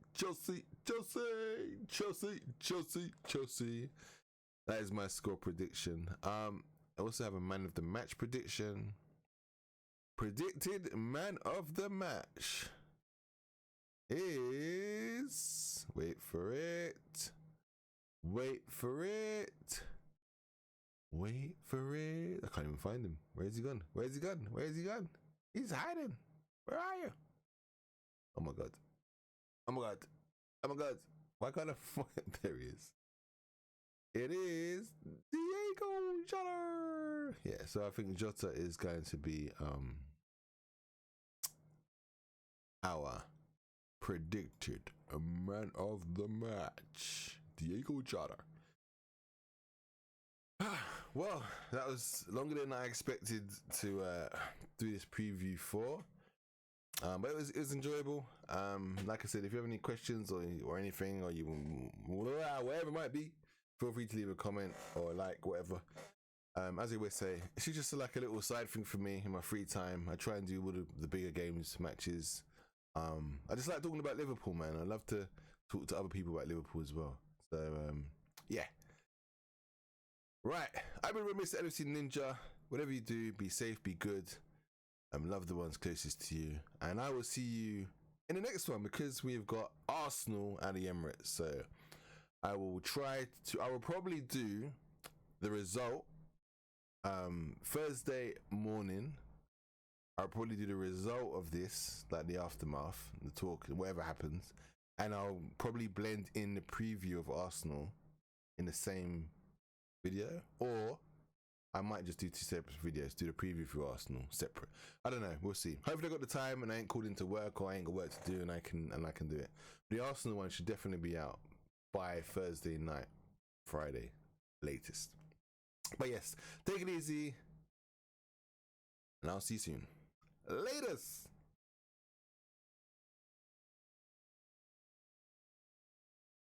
That is my score prediction. I also have a man of the match prediction. Predicted man of the match is, wait for it. I can't even find him. Where's he gone? He's hiding. Where are you? Oh my god. Why can't I find? There he is. It is Thiago Jota. Yeah, so I think Jota is going to be our predicted man of the match, Thiago Jota. Well, that was longer than I expected to do this preview for, but it was enjoyable. Like I said, if you have any questions or anything, or you whatever it might be, feel free to leave a comment or like whatever. As I always say, it's just like a little side thing for me in my free time. I try and do all the bigger games, matches. I just like talking about Liverpool, man. I love to talk to other people about Liverpool as well. So, yeah. Right. I've been remiss at NFC Ninja. Whatever you do, be safe, be good. Love the ones closest to you. And I will see you in the next one, because we've got Arsenal at the Emirates. So, I will probably do the result Thursday morning. I'll probably do the result of this, like the aftermath, the talk, whatever happens, and I'll probably blend in the preview of Arsenal in the same video, or I might just do two separate videos, do the preview for Arsenal separate. I don't know, we'll see. Hopefully I got the time and I ain't called into work, or I ain't got work to do, and I can do it. The Arsenal one should definitely be out by Thursday night, Friday latest. But yes, take it easy, and I'll see you soon. Latest.